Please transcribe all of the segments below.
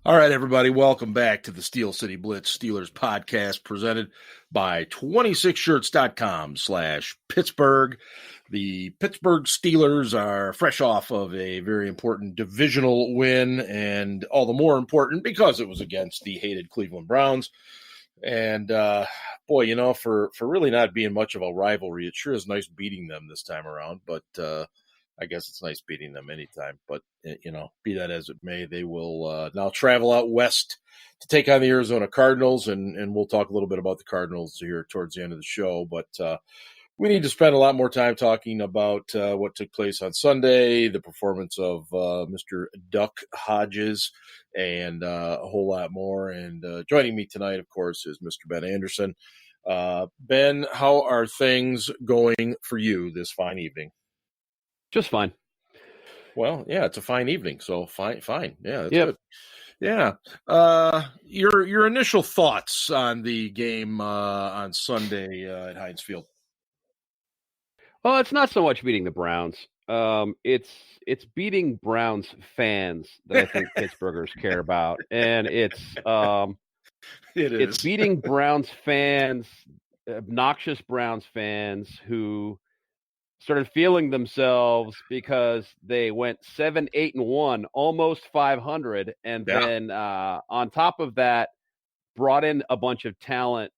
All right, everybody, welcome back to the Steel City Blitz Steelers Podcast presented by 26shirts.com/Pittsburgh. The Pittsburgh Steelers are fresh off of a very important divisional win, and all the more important because it was against the hated Cleveland Browns. And, boy, you know, for really not being much of a rivalry, it sure is nice beating them this time around, but I guess it's nice beating them anytime, but, you know, be that as it may, they will now travel out west to take on the Arizona Cardinals, and we'll talk a little bit about the Cardinals here towards the end of the show, but we need to spend a lot more time talking about what took place on Sunday, the performance of Mr. Duck Hodges, and a whole lot more, and joining me tonight, of course, is Mr. Ben Anderson. Ben, how are things going for you this fine evening? Just fine. Well, yeah, it's a fine evening, so fine. Yeah, that's Yep. good. Yeah. Your initial thoughts on the game on Sunday at Heinz Field? Well, it's not so much beating the Browns. It's beating Browns fans that I think Pittsburghers care about, and it's beating Browns fans, obnoxious Browns fans who started feeling themselves because they went 7-8-1, almost 500, and then on top of that, brought in a bunch of talent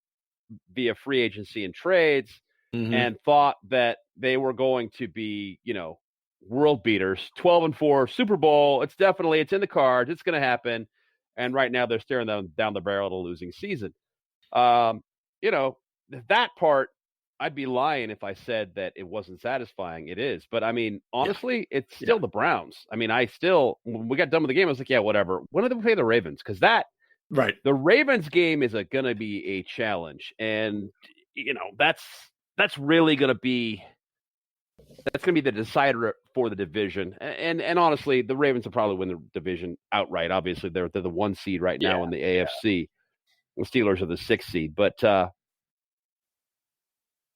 via free agency and trades, and thought that they were going to be, you know, world beaters, 12-4, Super Bowl. It's in the cards. It's going to happen. And right now they're staring down the barrel of a losing season. You know, that part, I'd be lying if I said that it wasn't satisfying. It is. But, I mean, honestly, it's still the Browns. I mean, when we got done with the game, I was like, yeah, whatever. When do they play the Ravens? Because the Ravens game is going to be a challenge. And, you know, that's really going to be the decider for the division. And honestly, the Ravens will probably win the division outright. Obviously, they're the 1 seed right now in the AFC. The Steelers are the 6th seed. But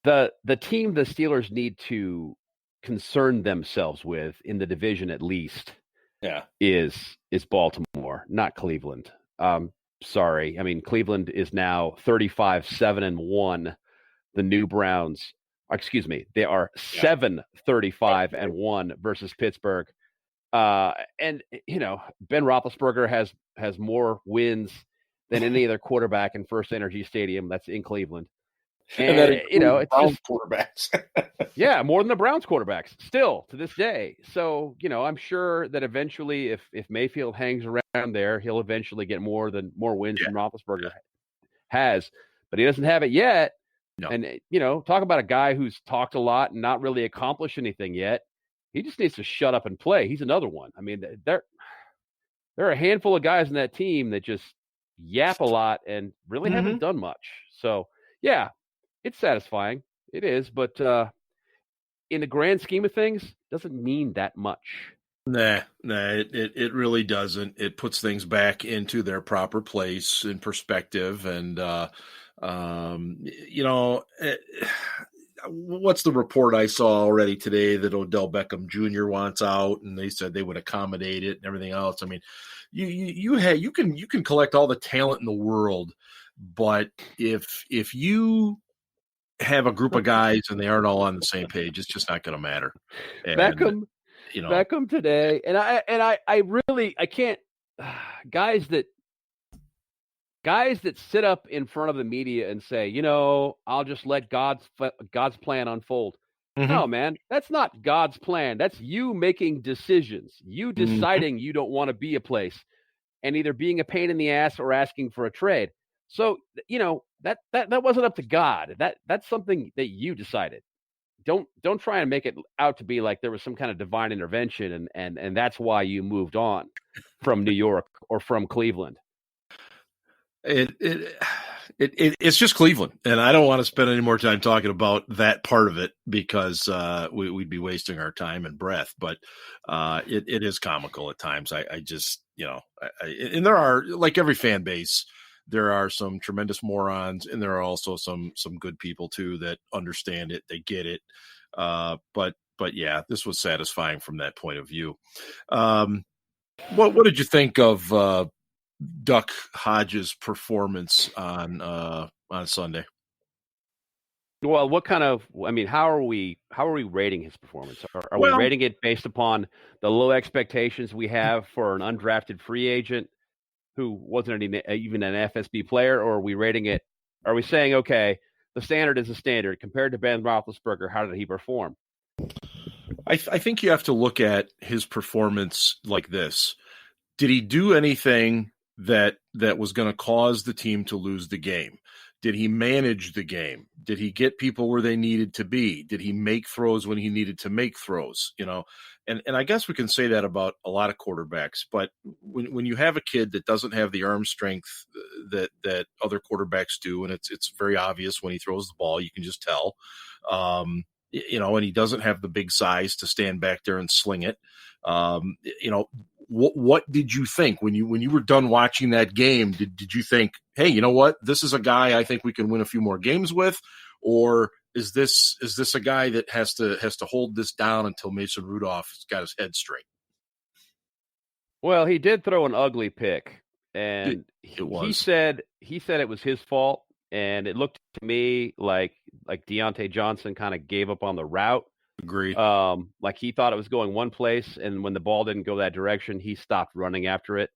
the team the Steelers need to concern themselves with in the division at least is Baltimore, not Cleveland. Sorry. I mean, Cleveland is now 35-7-1. The new Browns, they are 7-35-1 versus Pittsburgh. And, you know, Ben Roethlisberger has more wins than any other quarterback in First Energy Stadium. That's in Cleveland. And you know, it's Browns just quarterbacks. more than the Browns quarterbacks still to this day. So, you know, I'm sure that eventually if Mayfield hangs around there, he'll eventually get more wins than Roethlisberger has, but he doesn't have it yet. No. And, you know, talk about a guy who's talked a lot and not really accomplished anything yet. He just needs to shut up and play. He's another one. I mean, there are a handful of guys in that team that just yap a lot and really haven't done much. So, yeah, it's satisfying. It is. But in the grand scheme of things, doesn't mean that much. Nah, it really doesn't. It puts things back into their proper place in perspective. And, you know, what's the report I saw already today that Odell Beckham Jr. wants out, and they said they would accommodate it and everything else. I mean, you can collect all the talent in the world, but if you have a group of guys and they aren't all on the same page, it's just not going to matter. And, Beckham, you know, Beckham today, and I really can't. Guys that sit up in front of the media and say, you know, I'll just let God's plan unfold. No, man, that's not God's plan. That's you making decisions. You deciding you don't want to be a place and either being a pain in the ass or asking for a trade. So, you know, that wasn't up to God. That's something that you decided. Don't try and make it out to be like there was some kind of divine intervention and that's why you moved on from New York or from Cleveland. It's just Cleveland, and I don't want to spend any more time talking about that part of it because we'd be wasting our time and breath. But it is comical at times. I just, you know, and there are, like every fan base, there are some tremendous morons, and there are also some good people too that understand it, they get it. But yeah, this was satisfying from that point of view. What did you think of Duck Hodges' performance on Sunday? Well, how are we rating his performance? Are we Well, rating it based upon the low expectations we have for an undrafted free agent who wasn't even an FSB player, or are we saying, okay, the standard is a standard compared to Ben Roethlisberger, how did he perform? I think you have to look at his performance like this. Did he do anything that was going to cause the team to lose the game? Did he manage the game? Did he get people where they needed to be? Did he make throws when he needed to make throws? And I guess we can say that about a lot of quarterbacks. But when you have a kid that doesn't have the arm strength that other quarterbacks do, and it's very obvious when he throws the ball, you can just tell. And he doesn't have the big size to stand back there and sling it. What did you think when you were done watching that game? Did you think, hey, you know what? This is a guy I think we can win a few more games with, or is this a guy that has to hold this down until Mason Rudolph's got his head straight? Well, he did throw an ugly pick, and he said it was his fault, and it looked to me like Deontay Johnson kind of gave up on the route. Agreed. Like he thought it was going one place, and when the ball didn't go that direction, he stopped running after it.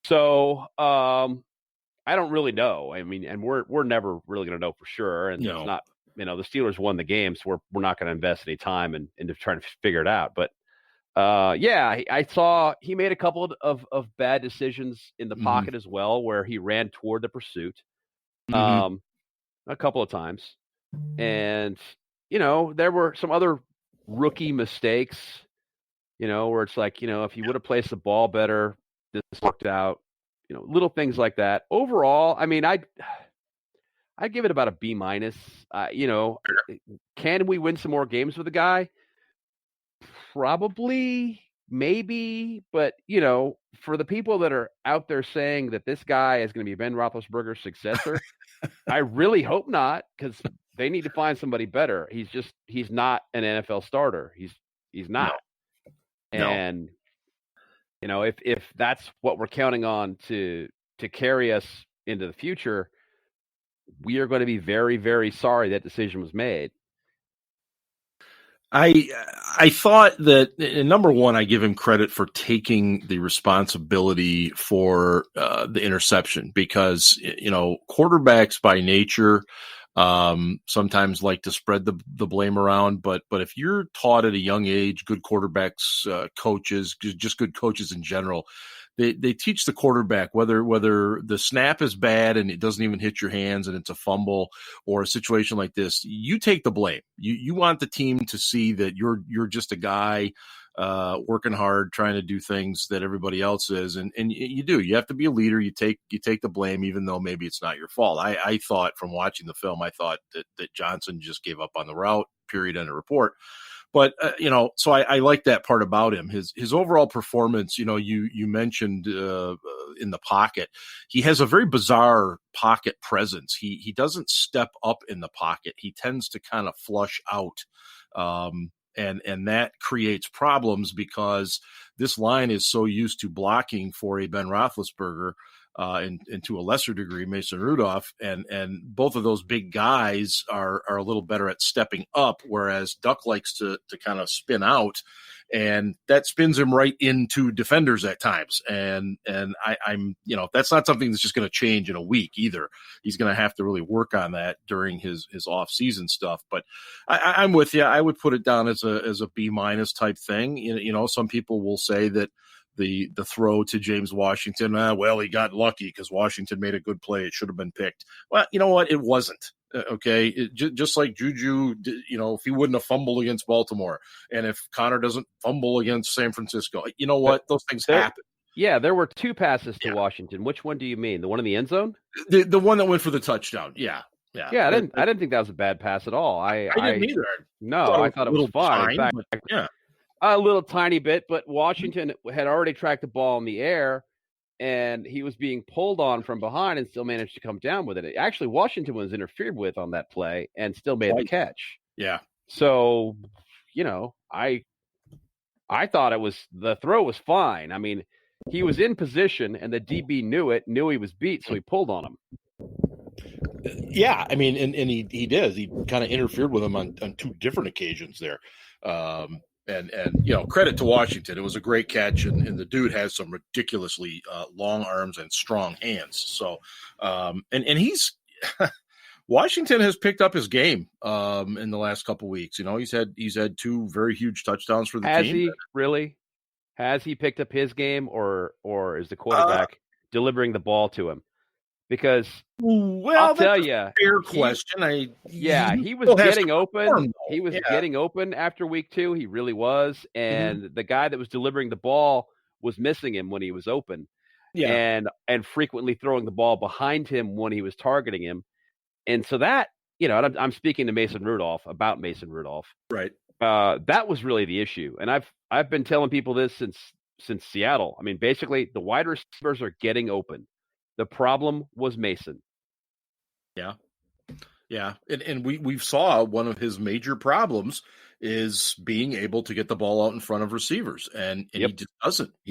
So I don't really know. I mean, and we're never really going to know for sure. And It's not, the Steelers won the game, so we're not going to invest any time into trying to figure it out. But I saw he made a couple of bad decisions in the pocket as well, where he ran toward the pursuit a couple of times, and there were some other rookie mistakes, where it's like, if he would have placed the ball better, this worked out, little things like that. Overall, I mean, I'd give it about a B-. Can we win some more games with the guy? Probably, maybe, but for the people that are out there saying that this guy is going to be Ben Roethlisberger's successor, I really hope not, because they need to find somebody better. He's not an NFL starter. He's not. No. And if that's what we're counting on to carry us into the future, we are going to be very, very sorry that decision was made. I thought that, number one, I give him credit for taking the responsibility for the interception, because quarterbacks by nature sometimes like to spread the blame around, but if you're taught at a young age, good quarterbacks, coaches, just good coaches in general, they teach the quarterback whether the snap is bad and it doesn't even hit your hands and it's a fumble, or a situation like this, you take the blame. You want the team to see that you're just a guy working hard, trying to do things that everybody else is, and you do. You have to be a leader. You take the blame, even though maybe it's not your fault. I thought from watching the film, that Johnson just gave up on the route. Period. End of report. But so I like that part about him. His overall performance. You mentioned in the pocket, he has a very bizarre pocket presence. He doesn't step up in the pocket. He tends to kind of flush out. And that creates problems, because this line is so used to blocking for a Ben Roethlisberger, and to a lesser degree Mason Rudolph, and both of those big guys are a little better at stepping up, whereas Duck likes to kind of spin out, and that spins him right into defenders at times. And I'm that's not something that's just going to change in a week either. He's going to have to really work on that during his off season stuff. But I'm with you. I would put it down as a B- type thing. Some people will say that the throw to James Washington, he got lucky because Washington made a good play. It should have been picked. Well, you know what? It wasn't. Okay. Just like Juju, if he wouldn't have fumbled against Baltimore, and if Connor doesn't fumble against San Francisco, you know what? Those things happen. Yeah, there were two passes to Washington. Which one do you mean? The one in the end zone? The one that went for the touchdown. Yeah. I didn't think that was a bad pass at all. I didn't either. No, I thought it was fine. In fact, yeah. A little tiny bit, but Washington had already tracked the ball in the air, and he was being pulled on from behind and still managed to come down with it. Actually, Washington was interfered with on that play and still made the catch. Yeah. So, I thought the throw was fine. I mean, he was in position, and the DB knew he was beat, so he pulled on him. Yeah, I mean, and he did. He kind of interfered with him on 2 different occasions there. And credit to Washington. It was a great catch, and the dude has some ridiculously long arms and strong hands. So, and he's Washington has picked up his game in the last couple weeks. He's had 2 very huge touchdowns for the team. Has he really? Has he picked up his game, or is the quarterback delivering the ball to him? Because I'll tell you, fair question. He was getting open. He was getting open after week 2. He really was, and the guy that was delivering the ball was missing him when he was open, and frequently throwing the ball behind him when he was targeting him. And so that, I'm speaking to Mason Rudolph, right? That was really the issue, and I've been telling people this since Seattle. I mean, basically, the wide receivers are getting open. The problem was Mason. Yeah. And we saw one of his major problems is being able to get the ball out in front of receivers. And he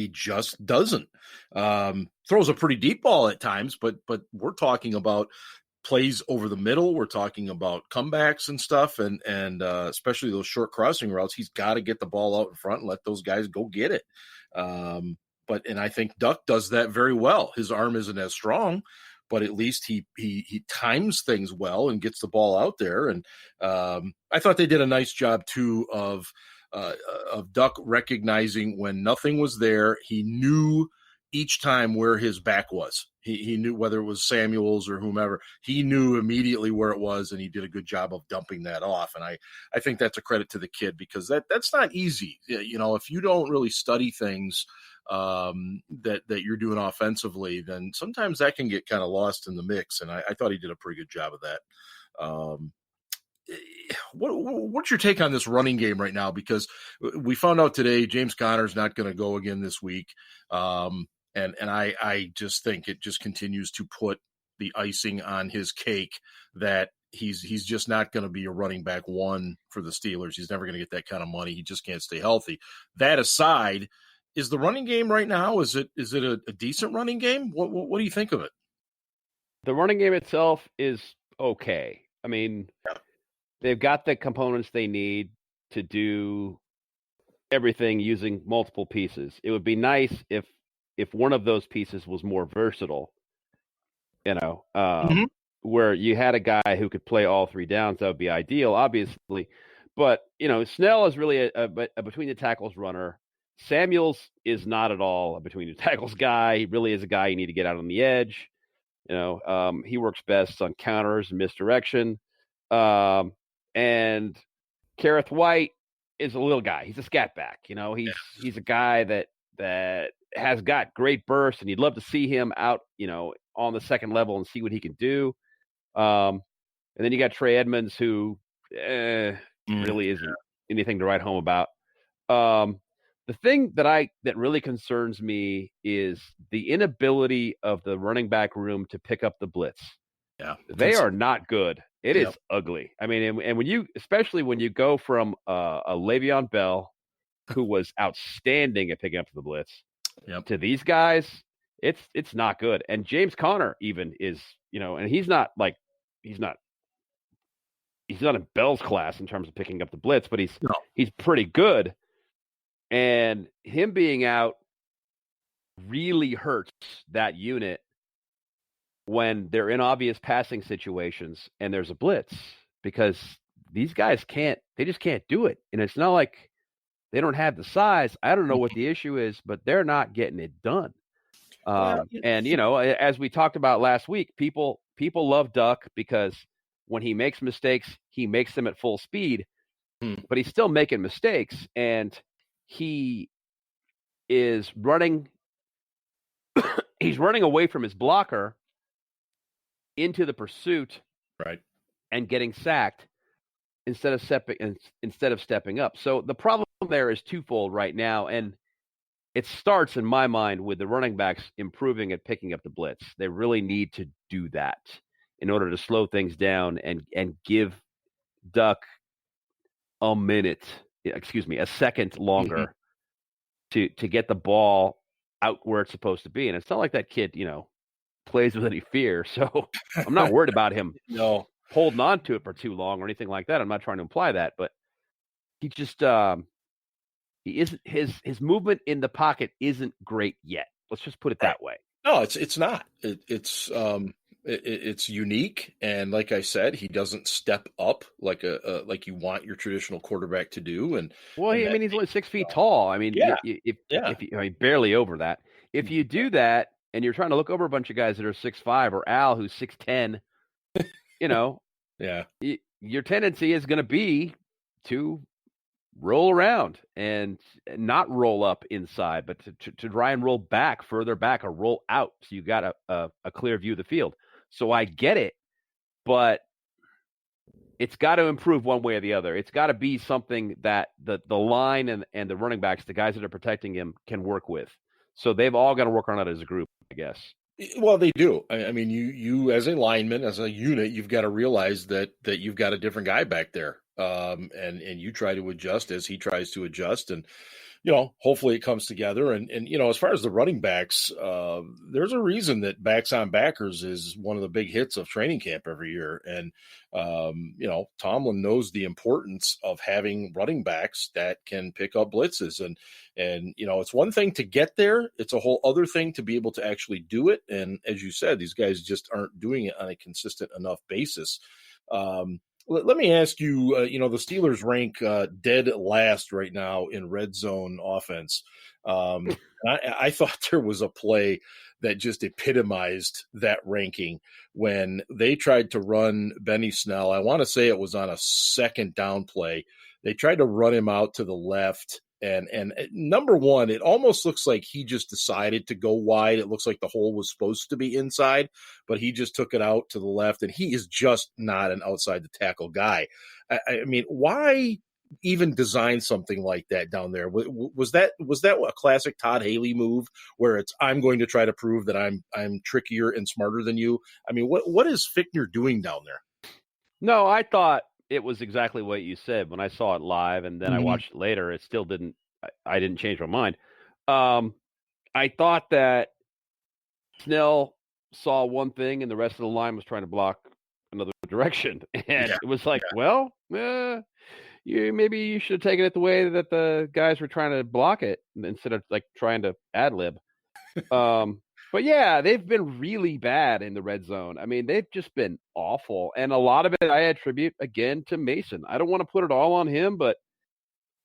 just doesn't. Throws a pretty deep ball at times, but we're talking about plays over the middle. We're talking about comebacks and stuff. And especially those short crossing routes, he's got to get the ball out in front and let those guys go get it. And I think Duck does that very well. His arm isn't as strong, but at least he times things well and gets the ball out there. And I thought they did a nice job too of Duck recognizing when nothing was there. He knew each time where his back was. He knew whether it was Samuels or whomever. He knew immediately where it was, and he did a good job of dumping that off. And I think that's a credit to the kid, because that's not easy. If you don't really study things that you're doing offensively, then sometimes that can get kind of lost in the mix. And I thought he did a pretty good job of that. What's your take on this running game right now? Because we found out today James Conner's not going to go again this week. And I just think it just continues to put the icing on his cake that he's just not going to be a running back 1 for the Steelers. He's never going to get that kind of money. He just can't stay healthy. That aside, is the running game right now, is it a decent running game? What do you think of it? The running game itself is okay. I mean, they've got the components they need to do everything using multiple pieces. It would be nice if one of those pieces was more versatile, where you had a guy who could play all 3 downs. That would be ideal, obviously. But, Snell is really a between the tackles runner. Samuels is not at all a between the tackles guy. He really is a guy you need to get out on the edge. He works best on counters and misdirection. And Kareth White is a little guy. He's a scat back. He's a guy that has got great burst, and you'd love to see him out, on the second level and see what he can do. And then you got Trey Edmonds, who really isn't anything to write home about. The thing that really concerns me is the inability of the running back room to pick up the blitz. Yeah, they are not good. It is ugly. I mean, and especially when you go from a Le'Veon Bell, who was outstanding at picking up the blitz, to these guys, it's not good. And James Conner even is, and he's not in Bell's class in terms of picking up the blitz, but he's pretty good. And him being out really hurts that unit when they're in obvious passing situations and there's a blitz, because these guys just can't do it. And it's not like they don't have the size. I don't know what the issue is, but they're not getting it done. And, as we talked about last week, people love Duck because when he makes mistakes, he makes them at full speed, but he's still making mistakes. And he is running he's running away from his blocker into the pursuit, right, and getting sacked instead of stepping up. So the problem there is twofold right now, and it starts in my mind with the running backs improving at picking up the blitz. They really need to do that in order to slow things down and give Duck a second longer to get the ball out where it's supposed to be. And it's not like that kid, plays with any fear. So I'm not worried about him No. holding on to it for too long or anything like that. I'm not trying to imply that, but he just he isn't his movement in the pocket isn't great yet. Let's just put it that way. No, it's not. It's unique, and like I said, he doesn't step up like like you want your traditional quarterback to do. And he's only 6 feet tall. I mean, if barely over that. If you do that and you're trying to look over a bunch of guys that are 6'5", or Al who's 6'10", your tendency is going to be to roll around and not roll up inside, but to try and roll back, further back, or roll out, so you got a clear view of the field. So I get it, but it's got to improve one way or the other. It's got to be something that the line and the running backs, the guys that are protecting him, can work with. So they've all got to work on it as a group, I guess. Well, they do. I mean, you as a lineman, as a unit, you've got to realize that you've got a different guy back there, and you try to adjust as he tries to adjust, and hopefully it comes together. And as far as the running backs, there's a reason that backs on backers is one of the big hits of training camp every year. And Tomlin knows the importance of having running backs that can pick up blitzes. And it's one thing to get there; it's a whole other thing to be able to actually do it. And as you said, these guys just aren't doing it on a consistent enough basis. Let me ask you, the Steelers rank dead last right now in red zone offense. I thought there was a play that just epitomized that ranking when they tried to run Benny Snell. I want to say it was on a second down play. They tried to run him out to the left. And number one, it almost looks like he just decided to go wide. It looks like the hole was supposed to be inside, but he just took it out to the left, and he is just not an outside the tackle guy. I mean, why even design something like that down there? Was that a classic Todd Haley move where it's, I'm going to try to prove that I'm trickier and smarter than you? I mean, what is Fichtner doing down there? No, I thought it was exactly what you said when I saw it live, and then I watched it later. It still didn't. I didn't change my mind. I thought that Snell saw one thing, and the rest of the line was trying to block another direction, and it was like, maybe you should have taken it the way that the guys were trying to block it instead of like trying to ad lib. But yeah, they've been really bad in the red zone. I mean, they've just been awful. And a lot of it I attribute, again, to Mason. I don't want to put it all on him, but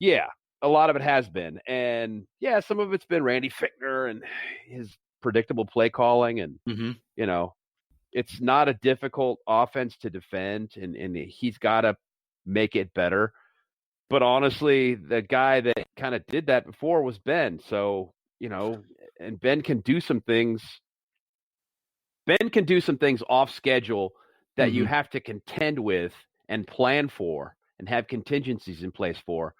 yeah, a lot of it has been. And yeah, some of it's been Randy Fichtner and his predictable play calling. And, it's not a difficult offense to defend, and he's got to make it better. But honestly, the guy that kind of did that before was Ben. So, and Ben can do some things. Ben can do some things off schedule that you have to contend with and plan for and have contingencies in place for.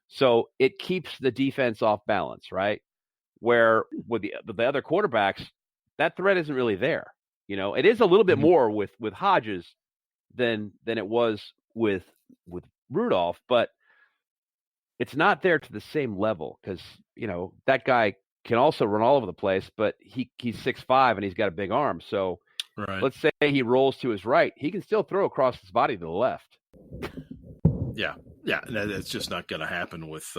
So it keeps the defense off balance, right? Where with the other quarterbacks, that threat isn't really there. It is a little bit more with Hodges than it was with Rudolph, but it's not there to the same level because, that guy can also run all over the place, but he's 6'5" and he's got a big arm. So let's say he rolls to his right, he can still throw across his body to the left. Yeah, that's just not going to happen with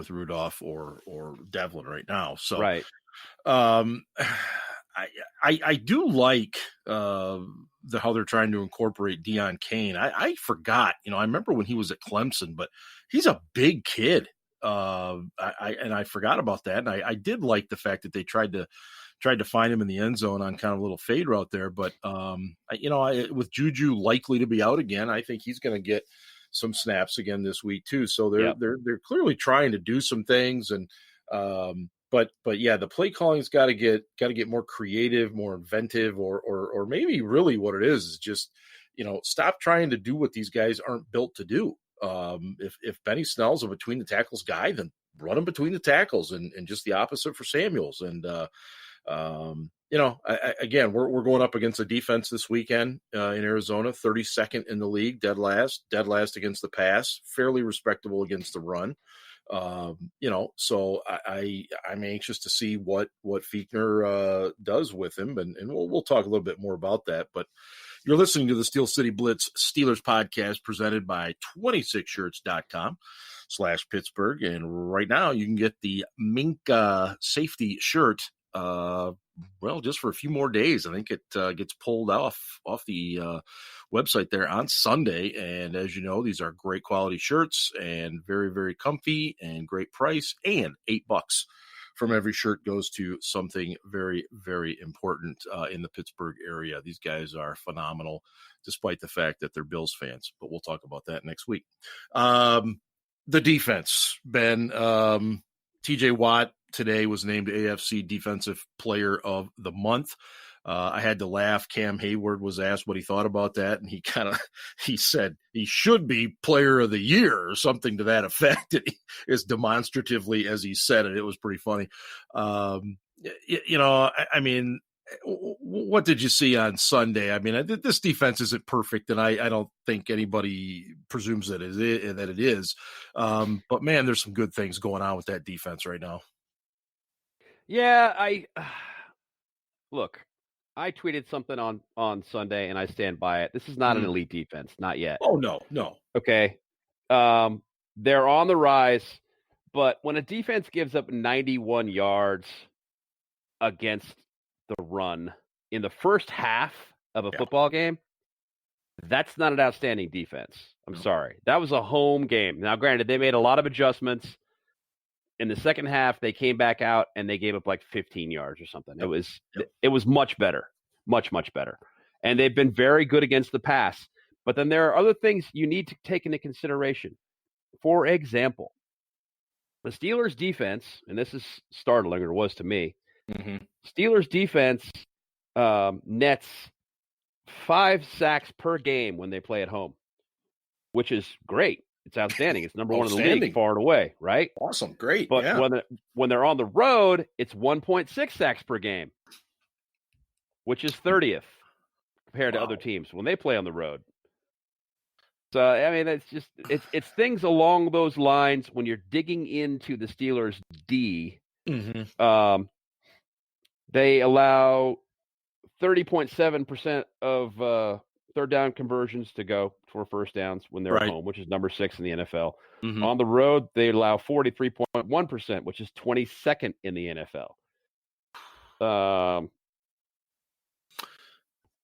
Rudolph or Devlin right now. So I do like how they're trying to incorporate Deion Kane. I forgot, I remember when he was at Clemson, but he's a big kid. I forgot about that. And I did like the fact that they tried to find him in the end zone on kind of a little fade route there. But, with Juju likely to be out again, I think he's going to get some snaps again this week too. So they're clearly trying to do some things. And, but yeah, the play calling's got to get more creative, more inventive, or maybe really what it is just, stop trying to do what these guys aren't built to do. If Benny Snell's a between the tackles guy, then run him between the tackles and just the opposite for Samuels. And, again, we're going up against a defense this weekend in Arizona, 32nd in the league, dead last against the pass, fairly respectable against the run. So I'm anxious to see what Fiechner does with him, and we'll talk a little bit more about that. But you're listening to the Steel City Blitz Steelers podcast presented by 26shirts.com/Pittsburgh. And right now you can get the Mink safety shirt, just for a few more days. I think it gets pulled off the website there on Sunday. And as you know, these are great quality shirts and very, very comfy and great price, and $8 from every shirt goes to something very, very important in the Pittsburgh area. These guys are phenomenal, despite the fact that they're Bills fans, but we'll talk about that next week. The defense, Ben, TJ Watt today was named AFC Defensive Player of the Month. I had to laugh. Cam Hayward was asked what he thought about that, and he said he should be Player of the Year or something to that effect. And as demonstratively as he said it, it was pretty funny. What did you see on Sunday? I mean, this defense isn't perfect, and I don't think anybody presumes that it is. But man, there's some good things going on with that defense right now. Yeah, look. I tweeted something on Sunday, and I stand by it. This is not an elite defense, not yet. Oh, no. Okay. They're on the rise, but when a defense gives up 91 yards against the run in the first half of a football game, that's not an outstanding defense. I'm sorry. That was a home game. Now, granted, they made a lot of adjustments. In the second half, they came back out and they gave up like 15 yards or something. It was much better, much, much better. And they've been very good against the pass. But then there are other things you need to take into consideration. For example, the Steelers defense, and this is startling, or was to me, Steelers defense nets 5 sacks per game when they play at home, which is great. It's outstanding. It's number one in the league, far and away, right? Awesome. Great. But when they're on the road, it's 1.6 sacks per game, which is 30th compared to other teams when they play on the road. So, I mean, it's things along those lines when you're digging into the Steelers' D. They allow 30.7% of third down conversions to go for first downs when they're at home, which is number 6 in the NFL. On the road, they allow 43.1%, which is 22nd in the NFL.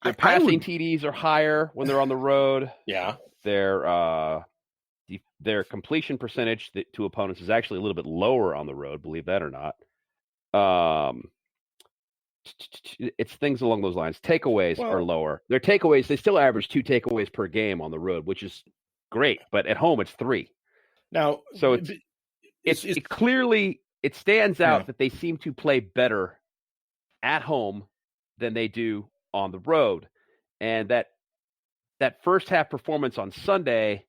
Their passing TDs are higher when they're on the road. Yeah. Their completion percentage to opponents is actually a little bit lower on the road, believe that or not. It's things along those lines. Takeaways are lower. Their takeaways, they still average 2 takeaways per game on the road, which is great. But at home, it's 3. Now, so it clearly stands out that they seem to play better at home than they do on the road, and that first half performance on Sunday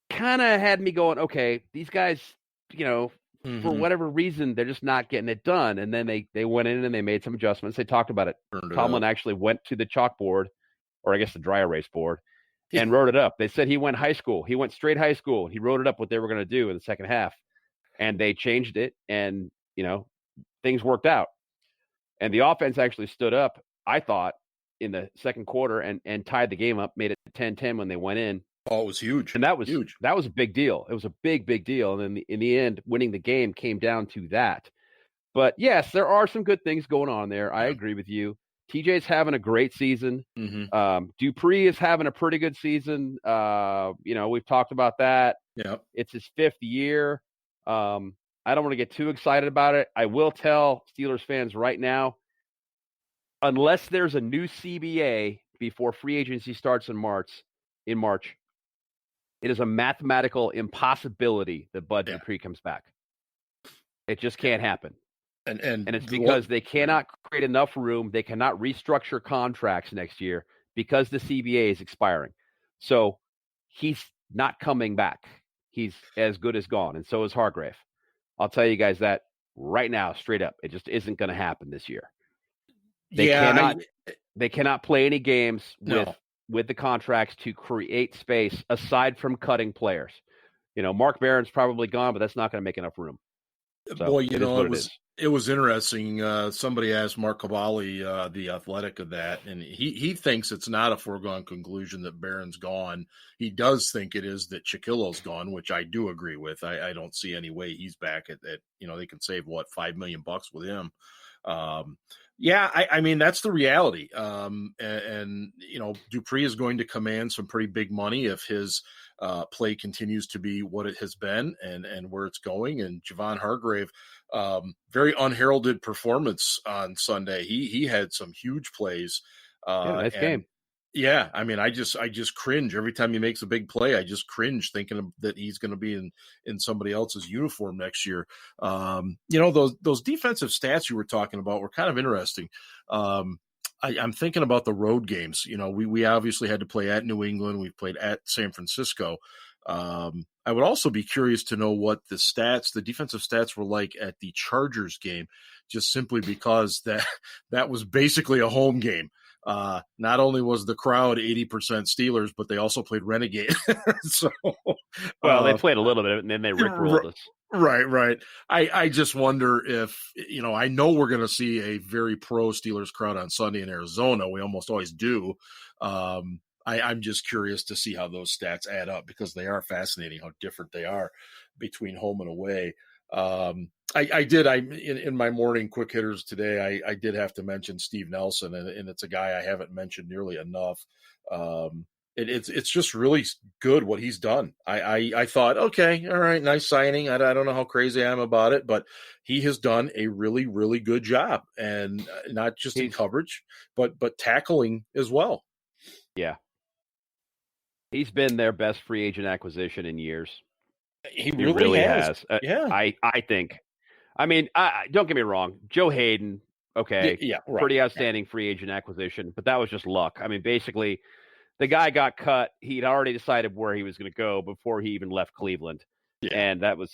kind of had me going, okay, these guys, for whatever reason, they're just not getting it done. And then they went in and they made some adjustments. They talked about it. Tomlin actually went to the chalkboard, or I guess the dry erase board, and wrote it up. They said he went high school. He went straight high school. He wrote it up what they were going to do in the second half. And they changed it, and, things worked out. And the offense actually stood up, I thought, in the second quarter and tied the game up, made it 10-10 when they went in. Oh, it was huge. And that was huge. That was a big deal. It was a big, big deal. And then in the end, winning the game came down to that. But yes, there are some good things going on there. I agree with you. TJ's having a great season. Dupree is having a pretty good season. We've talked about that. Yeah. It's his 5th year. I don't want to get too excited about it. I will tell Steelers fans right now, unless there's a new CBA before free agency starts in March, it is a mathematical impossibility that Bud Dupree comes back. It just can't happen. And it's because they cannot create enough room. They cannot restructure contracts next year because the CBA is expiring. So he's not coming back. He's as good as gone. And so is Hargrave. I'll tell you guys that right now, straight up. It just isn't going to happen this year. They cannot play any games with the contracts to create space aside from cutting players. Mark Barron's probably gone, but that's not going to make enough room. So, Boy, it was interesting. Somebody asked Mark Cavalli, the Athletic, of that, and he thinks it's not a foregone conclusion that Barron's gone. He does think it is that Shaquille's gone, which I do agree with. I don't see any way he's back at they can save $5 million with him. I mean, that's the reality. And Dupree is going to command some pretty big money if his play continues to be what it has been and where it's going. And Javon Hargrave, very unheralded performance on Sunday. He had some huge plays. Nice game. Yeah, I mean, I just cringe every time he makes a big play. I just cringe thinking that he's going to be in somebody else's uniform next year. Those defensive stats you were talking about were kind of interesting. I'm thinking about the road games. We obviously had to play at New England. We've played at San Francisco. I would also be curious to know what the defensive stats were like at the Chargers game, just simply because that was basically a home game. Not only was the crowd 80% Steelers, but they also played Renegade. They played a little bit and then they rickrolled us. Right. I just wonder if, I know we're going to see a very pro Steelers crowd on Sunday in Arizona. We almost always do. I'm just curious to see how those stats add up because they are fascinating how different they are between home and away. In my morning quick hitters today, I did have to mention Steve Nelson, and it's a guy I haven't mentioned nearly enough. It's just really good what he's done. I thought, okay, all right, nice signing. I don't know how crazy I am about it, but he has done a really, really good job, and not just in coverage, but tackling as well. Yeah. He's been their best free agent acquisition in years. He really has. Yeah. I think. I mean, don't get me wrong. Joe Hayden, okay, right, pretty outstanding free agent acquisition, but that was just luck. I mean, basically, the guy got cut. He'd already decided where he was going to go before he even left Cleveland. Yeah. And that was,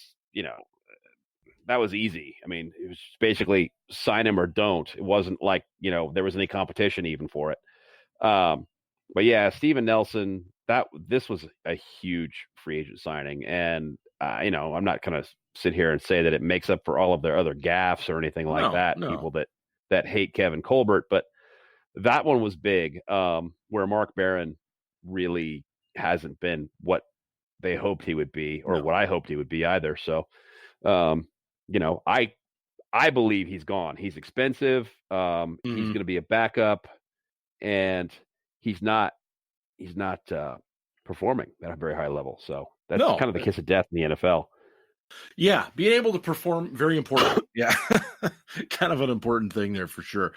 that was easy. I mean, it was basically sign him or don't. It wasn't like, there was any competition even for it. But yeah, Steven Nelson, this was a huge free agent signing. And, I'm not going to sit here and say that it makes up for all of their other gaffes or anything like that. No. People that hate Kevin Colbert, but that one was big, where Mark Barron really hasn't been what they hoped he would be, or what I hoped he would be either. So, I believe he's gone. He's expensive. He's going to be a backup, and he's not performing at a very high level. So that's kind of the kiss of death in the NFL. Yeah, being able to perform, very important. Yeah, kind of an important thing there for sure.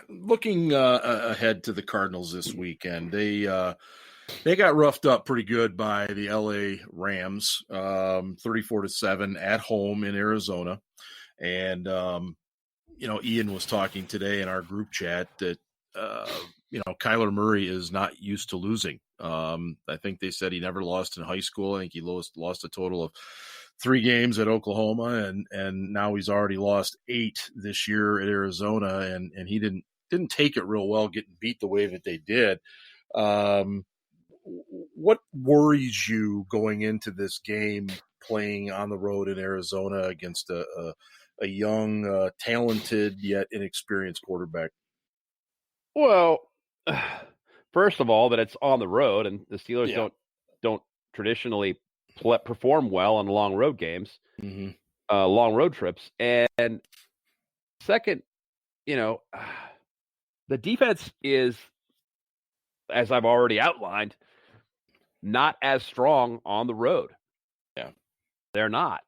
Looking ahead to the Cardinals this weekend, they got roughed up pretty good by the LA Rams, 34-7 at home in Arizona. And, Ian was talking today in our group chat that, Kyler Murray is not used to losing. I think they said he never lost in high school. I think he lost a total of 3 games at Oklahoma, and now he's already lost 8 this year at Arizona, and he didn't take it real well, getting beat the way that they did. What worries you going into this game, playing on the road in Arizona against a young, talented yet inexperienced quarterback? Well, first of all, that it's on the road, and the Steelers don't traditionally perform well on long road games, long road trips. And second, the defense is, as I've already outlined, not as strong on the road. Yeah, they're not.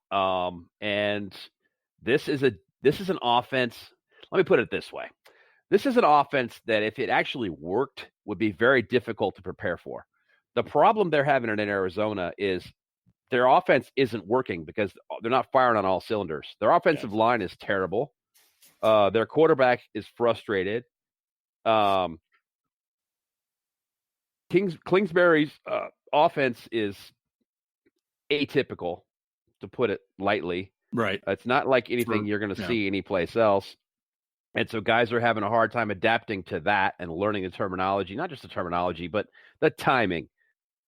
And this is an offense. Let me put it this way. This is an offense that, if it actually worked, would be very difficult to prepare for. The problem they're having in Arizona is their offense isn't working because they're not firing on all cylinders. Their offensive line is terrible. Their quarterback is frustrated. Kingsbury's offense is atypical, to put it lightly. Right. It's not like anything you're going to see anyplace else. And so guys are having a hard time adapting to that and learning the terminology, not just the terminology, but the timing.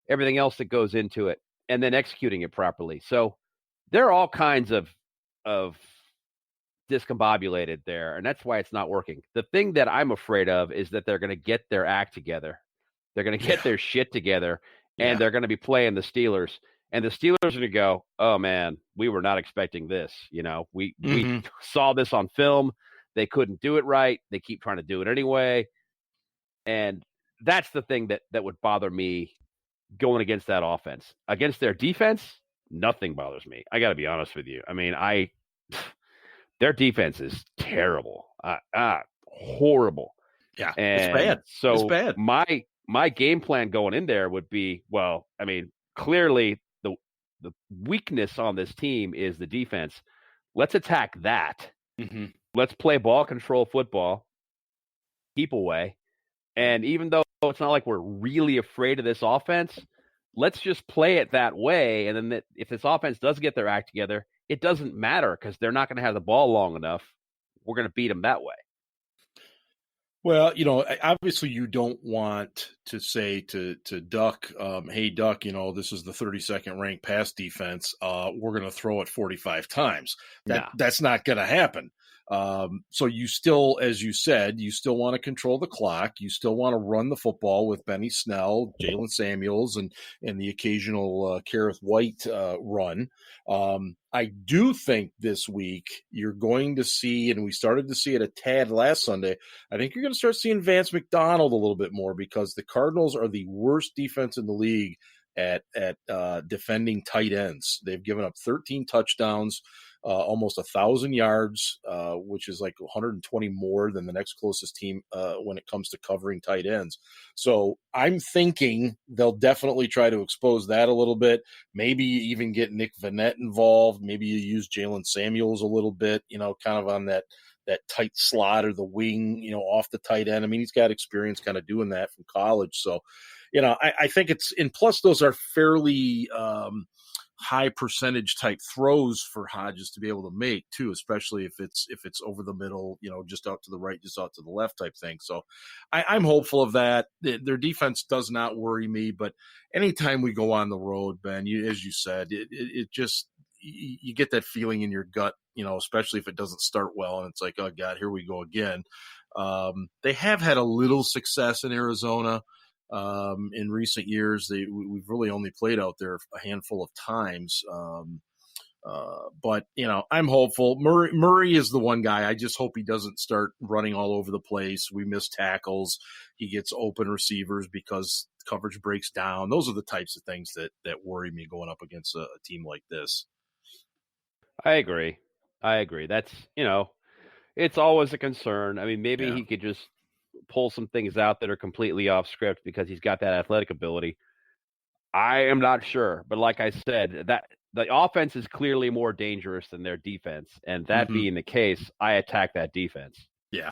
everything else that goes into it, and then executing it properly. So there are all kinds of discombobulated there, and that's why it's not working. The thing that I'm afraid of is that they're going to get their act together. They're going to get their shit together, and they're going to be playing the Steelers. And the Steelers are going to go, oh, man, we were not expecting this. We saw this on film. They couldn't do it right. They keep trying to do it anyway. And that's the thing that would bother me going against that offense. Against their defense, nothing bothers me. I got to be honest with you. I mean, their defense is terrible. Horrible. Yeah, and it's bad. So it's bad. My game plan going in there would be, well, I mean, clearly the weakness on this team is the defense. Let's attack that. Mm-hmm. Let's play ball control football, keep away. And even though it's not like we're really afraid of this offense, let's just play it that way. And then if this offense does get their act together, it doesn't matter because they're not going to have the ball long enough. We're going to beat them that way. Well, obviously you don't want to say to Duck, hey, Duck, this is the 32nd ranked pass defense. We're going to throw it 45 times. That's not going to happen. So you still, as you said, you still want to control the clock. You still want to run the football with Benny Snell, Jalen Samuels, and the occasional Kareth White run. I do think this week you're going to see, and we started to see it a tad last Sunday, I think you're going to start seeing Vance McDonald a little bit more because the Cardinals are the worst defense in the league at defending tight ends. They've given up 13 touchdowns, almost 1,000 yards, which is like 120 more than the next closest team when it comes to covering tight ends. So I'm thinking they'll definitely try to expose that a little bit. Maybe even get Nick Vannett involved. Maybe you use Jalen Samuels a little bit, kind of on that tight slot or the wing, off the tight end. I mean, he's got experience kind of doing that from college. So, I think and plus those are fairly high percentage type throws for Hodges to be able to make too, especially if it's over the middle, just out to the right, just out to the left type thing. So I'm hopeful of that. Their defense does not worry me, but anytime we go on the road, Ben, as you said, it just, you get that feeling in your gut, especially if it doesn't start well and it's like, oh God, here we go again. They have had a little success in Arizona. In recent years, we've really only played out there a handful of times. But I'm hopeful. Murray is the one guy. I just hope he doesn't start running all over the place. We miss tackles. He gets open receivers because coverage breaks down. Those are the types of things that worry me going up against a team like this. I agree. That's, it's always a concern. I mean, maybe he could just pull some things out that are completely off script because he's got that athletic ability. I am not sure, but like I said, that the offense is clearly more dangerous than their defense, and that being the case, I attack that defense. Yeah.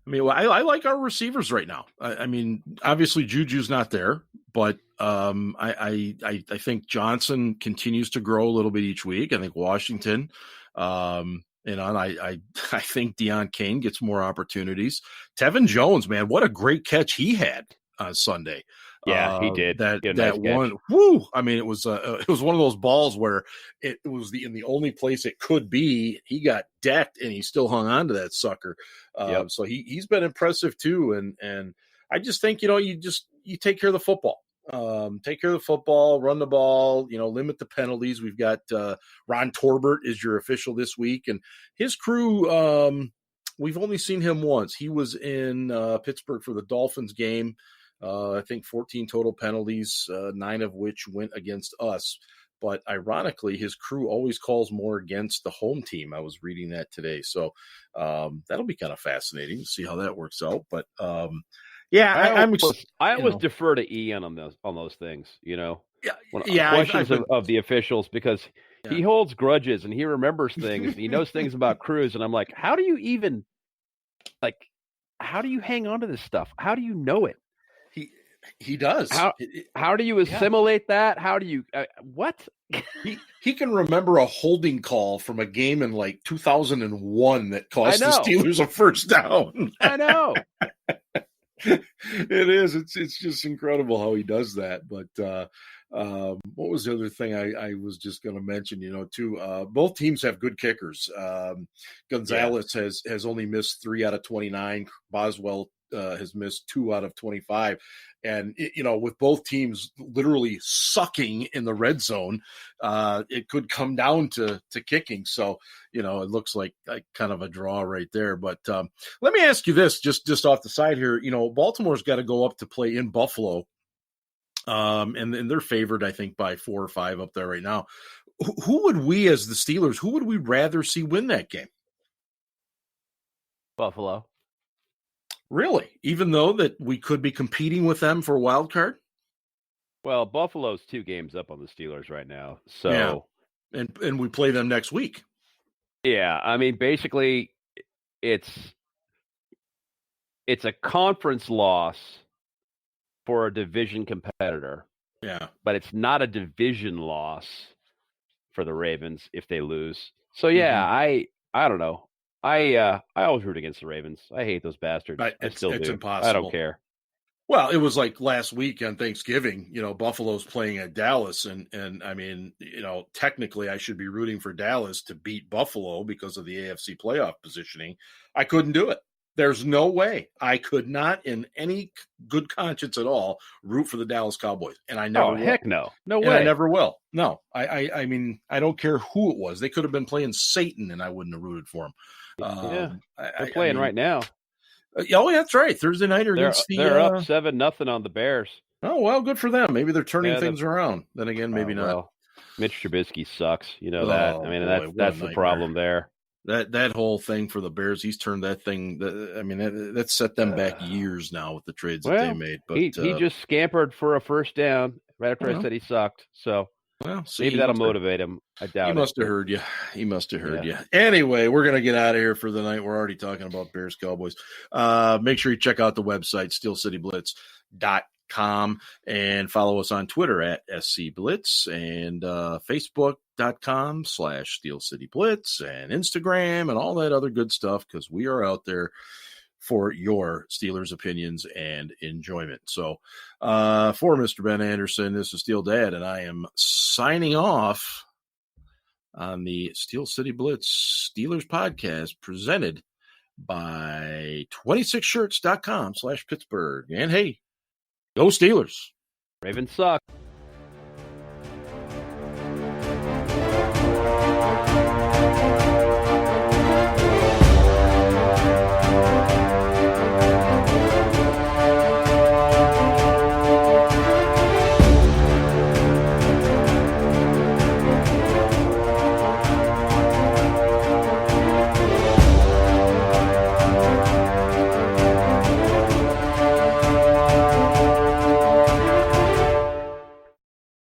I mean, I like our receivers right now. I mean, obviously Juju's not there, but I think continues to grow a little bit each week. I think Washington, and I think Deion Kane gets more opportunities. Tevin Jones, man, what a great catch he had on Sunday. Yeah, he did. That nice one, catch. whoo! I mean, it was one of those balls where it was in the only place it could be. He got decked, and he still hung on to that sucker. So he's been impressive too. And I just think you take care of the football. Take care of the football, run the ball, limit the penalties. We've got Ron Torbert is your official this week, and his crew. We've only seen him once. He was in Pittsburgh for the Dolphins game. I think 14 total penalties, 9 of which went against us. But ironically, his crew always calls more against the home team. I was reading that today. So that'll be kind of fascinating to see how that works out. But I always defer to Ian on those things, Yeah, questions of the officials, because he holds grudges and he remembers things and he knows things about crews. And I'm like, how do you hang on to this stuff? How do you know it? He does. How do you assimilate that? How do you what? He can remember a holding call from a game in like 2001 that cost the Steelers a first down. I know. It is. It's just incredible how he does that. But what was the other thing I was just going to mention? Too. Both teams have good kickers. Gonzalez has only missed 3 out of 29. Boswell has missed 2 out of 25. And with both teams literally sucking in the red zone, it could come down to kicking. So it looks like kind of a draw right there. But let me ask you this, just off the side here. Baltimore's got to go up to play in Buffalo, and they're favored, I think, by 4 or 5 up there right now. Who would we, as the Steelers, who would we rather see win that game? Buffalo. Really? Even though that we could be competing with them for a wild card? Well, Buffalo's 2 games up on the Steelers right now. So yeah. And we play them next week. Yeah, I mean, basically it's a conference loss for a division competitor. Yeah. But it's not a division loss for the Ravens if they lose. So yeah, I don't know. I always root against the Ravens. I hate those bastards. I still do. It's impossible. I don't care. Well, it was like last week on Thanksgiving, Buffalo's playing at Dallas. And I mean, technically I should be rooting for Dallas to beat Buffalo because of the AFC playoff positioning. I couldn't do it. There's no way. I could not, in any good conscience at all, root for the Dallas Cowboys. And I never will. Heck no. No way. And I never will. No. I mean, I don't care who it was. They could have been playing Satan and I wouldn't have rooted for them. They're playing right now. Oh, that's right. Thursday night against they're up 7-0 on the Bears. Oh, well, good for them. Maybe they're turning things around. Then again, maybe not. Well, Mitch Trubisky sucks. You know that. I mean, that's the problem there. That whole thing for the Bears, he's turned that thing. I mean, that's set them back years now with the trades that they made. But he just scampered for a first down right after I said he sucked. So maybe that'll motivate him. I doubt he must have heard you. He must have heard you. Anyway, we're going to get out of here for the night. We're already talking about Bears Cowboys. Make sure you check out the website, SteelCityBlitz.com, and follow us on Twitter at SCBlitz and Facebook.com/SteelCityBlitz and Instagram and all that other good stuff, because we are out there for your Steelers opinions and enjoyment. So for Mr. Ben Anderson, this is Steel Dad, and I am signing off on the Steel City Blitz Steelers podcast presented by 26shirts.com/Pittsburgh. And hey, go Steelers. Ravens suck.